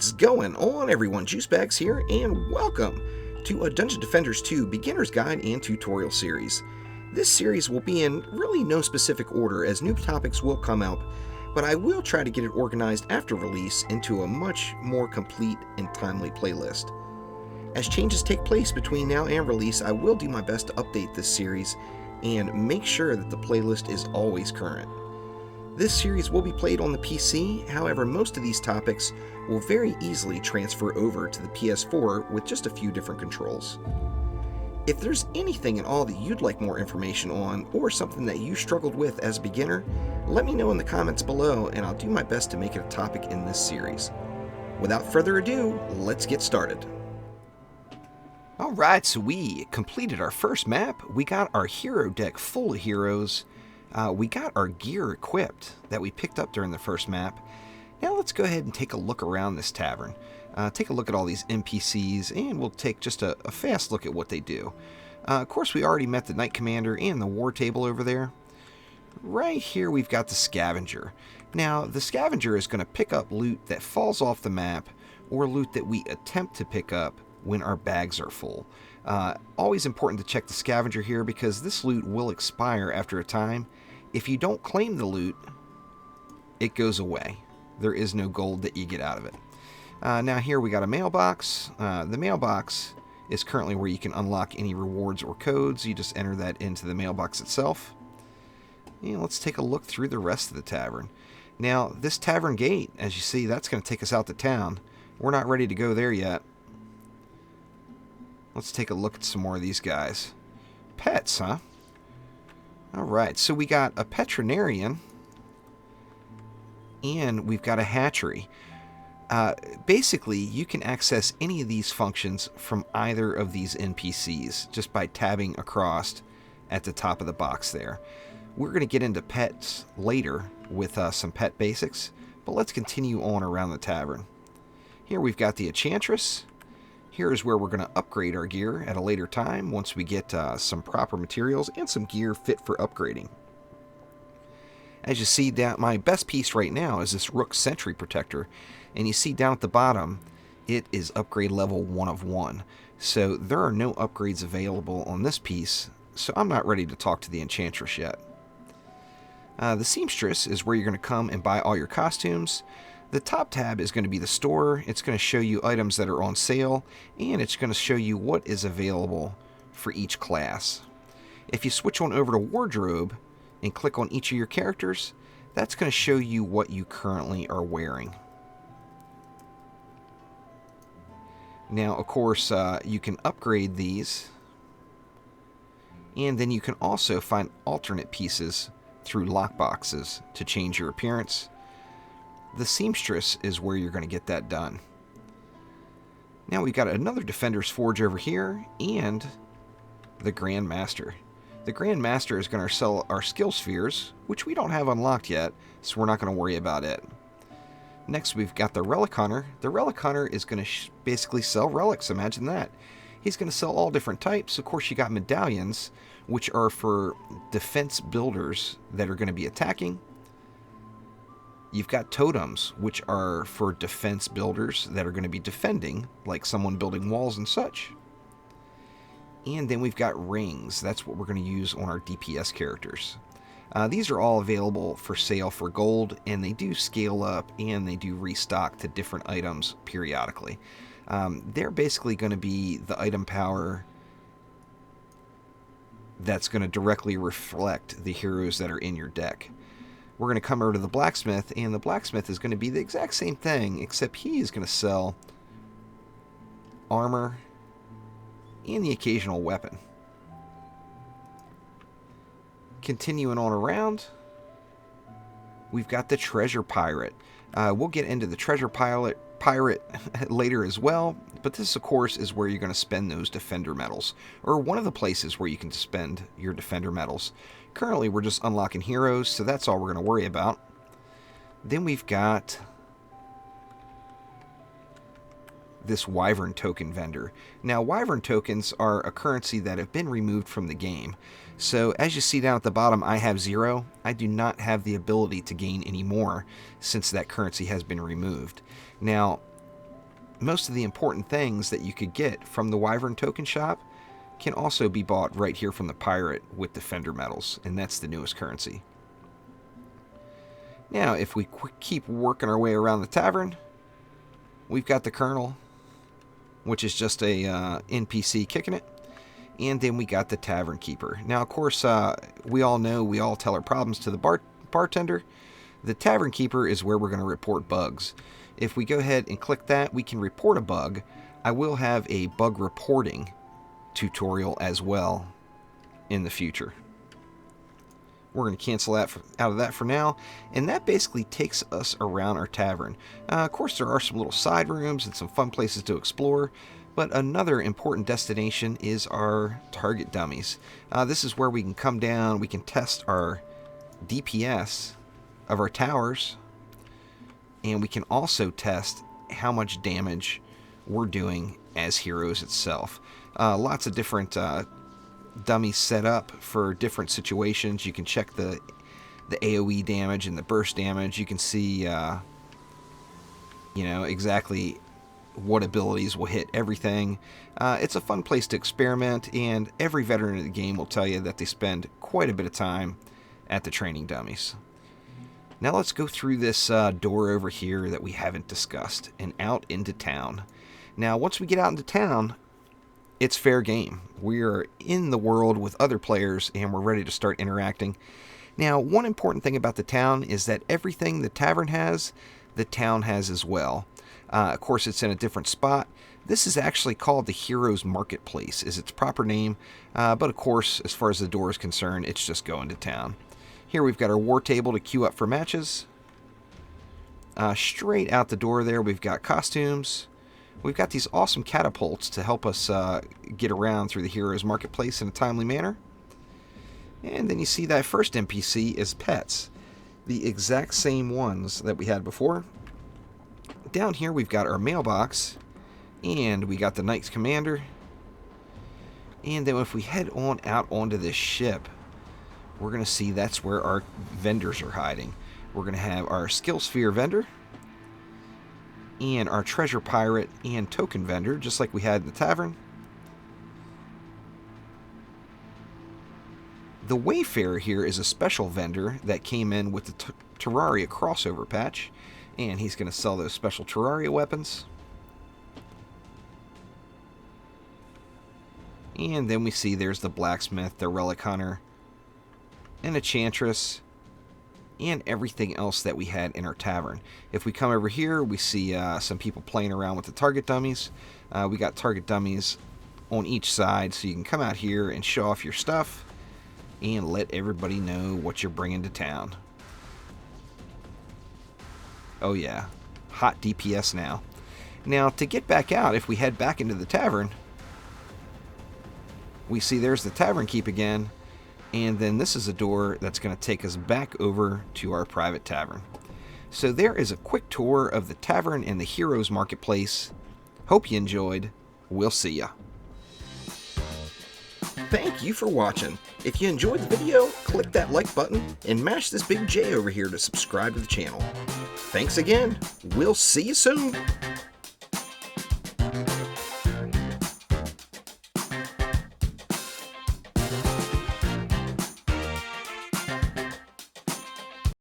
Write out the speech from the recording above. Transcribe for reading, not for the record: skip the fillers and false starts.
What's going on, everyone? Juicebags here, and welcome to a Dungeon Defenders 2 Beginner's Guide and Tutorial series. This series will be in really no specific order as new topics will come up, but I will try to get it organized after release into a much more complete and timely playlist. As changes take place between now and release, I will do my best to update this series and make sure that the playlist is always current. This series will be played on the PC, however most of these topics will very easily transfer over to the PS4 with just a few different controls. If there's anything at all that you'd like more information on, or something that you struggled with as a beginner, let me know in the comments below and I'll do my best to make it a topic in this series. Without further ado, let's get started. Alright, so we completed our first map. We got our hero deck full of heroes. We got our gear equipped that we picked up during the first map. Now let's go ahead and take a look around this tavern. Take a look at all these NPCs, and we'll take just a fast look at what they do. Of course, we already met the Knight Commander and the War Table over there. Right here we've got the Scavenger. Now, the Scavenger is going to pick up loot that falls off the map, or loot that we attempt to pick up when our bags are full. Always important to check the Scavenger here, because this loot will expire after a time. If you don't claim the loot, it goes away. There is no gold that you get out of it. Now here we got a mailbox. The mailbox is currently where you can unlock any rewards or codes. You just enter that into the mailbox itself. And let's take a look through the rest of the tavern. Now this tavern gate, as you see, that's going to take us out to town. We're not ready to go there yet. Let's take a look at some more of these guys. Pets, huh? Alright, so we got a veterinarian, and we've got a hatchery. Basically, you can access any of these functions from either of these NPCs just by tabbing across at the top of the box there. We're going to get into pets later with some pet basics, but let's continue on around the tavern. Here we've got the Enchantress. Here is where we're going to upgrade our gear at a later time once we get some proper materials and some gear fit for upgrading. As you see, down, my best piece right now is this Rook Sentry Protector. And you see down at the bottom, it is upgrade level 1 of 1. So there are no upgrades available on this piece, so I'm not ready to talk to the Enchantress yet. The Seamstress is where you're going to come and buy all your costumes. The top tab is going to be the store. It's going to show you items that are on sale, and it's going to show you what is available for each class. If you switch on over to Wardrobe and click on each of your characters, that's going to show you what you currently are wearing. Now, of course, you can upgrade these, and then you can also find alternate pieces through lockboxes to change your appearance. The Seamstress is where you're going to get that done. Now we've got another Defender's Forge over here, and the Grand Master. The Grand Master is going to sell our skill spheres, which we don't have unlocked yet, so we're not going to worry about it. Next we've got the Relic Hunter. The Relic Hunter is going to basically sell relics, imagine that. He's going to sell all different types. Of course, you got medallions, which are for defense builders that are going to be attacking. You've got totems, which are for defense builders that are going to be defending, like someone building walls and such. And then we've got rings. That's what we're going to use on our DPS characters. These are all available for sale for gold, and they do scale up and they do restock to different items periodically. They're basically going to be the item power that's going to directly reflect the heroes that are in your deck. We're going to come over to the blacksmith, and the blacksmith is going to be the exact same thing, except he is going to sell armor and the occasional weapon. Continuing on around, we've got the Treasure Pirate. We'll get into the Treasure Pirate later as well, but this, of course, is where you're going to spend those Defender medals, or one of the places where you can spend your Defender medals. Currently, we're just unlocking heroes, so that's all we're going to worry about. Then we've got this Wyvern token vendor. Now, Wyvern tokens are a currency that have been removed from the game. So as you see down at the bottom, I have 0. I do not have the ability to gain any more since that currency has been removed. Now, most of the important things that you could get from the Wyvern token shop can also be bought right here from the pirate with Defender medals, and that's the newest currency. Now, if we keep working our way around the tavern, we've got the Colonel, which is just a NPC kicking it. And then we got the Tavern Keeper. Now, of course, we all know, we all tell our problems to the bartender. The Tavern Keeper is where we're going to report bugs. If we go ahead and click that, we can report a bug. I will have a bug reporting tutorial as well in the future. We're going to cancel that out of that for now, and that basically takes us around our tavern. Of course, there are some little side rooms and some fun places to explore, but another important destination is our target dummies. This is where we can come down, we can test our DPS of our towers, and we can also test how much damage we're doing as heroes itself. Lots of different dummies set up for different situations. You can check the AoE damage and the burst damage. You can see exactly what abilities will hit everything. It's a fun place to experiment, and every veteran of the game will tell you that they spend quite a bit of time at the training dummies. Now let's go through this door over here that we haven't discussed and out into town. Now once we get out into town, it's fair game. We are in the world with other players and we're ready to start interacting. Now, one important thing about the town is that everything the tavern has, the town has as well. Of course, it's in a different spot. This is actually called the Heroes Marketplace, is its proper name. But of course, as far as the door is concerned, it's just going to town. Here we've got our war table to queue up for matches. Straight out the door there, we've got costumes. We've got these awesome catapults to help us get around through the Heroes Marketplace in a timely manner. And then you see that first NPC is pets. The exact same ones that we had before. Down here we've got our mailbox. And we got the Knights Commander. And then if we head on out onto this ship, we're going to see that's where our vendors are hiding. We're going to have our Skill Sphere vendor. And our treasure pirate and token vendor, just like we had in the tavern. The Wayfarer here is a special vendor that came in with the Terraria crossover patch, and he's going to sell those special Terraria weapons. And then we see there's the blacksmith, the relic hunter, and a enchantress, and everything else that we had in our tavern. If we come over here, we see some people playing around with the target dummies. We got target dummies on each side, so you can come out here and show off your stuff and let everybody know what you're bringing to town. Oh yeah, hot DPS now. Now, to get back out, if we head back into the tavern, we see there's the Tavern Keep again. And then this is a door that's going to take us back over to our private tavern. So there is a quick tour of the tavern and the Heroes Marketplace. Hope you enjoyed. We'll see ya. Thank you for watching. If you enjoyed the video, click that like button and mash this big J over here to subscribe to the channel. Thanks again. We'll see you soon.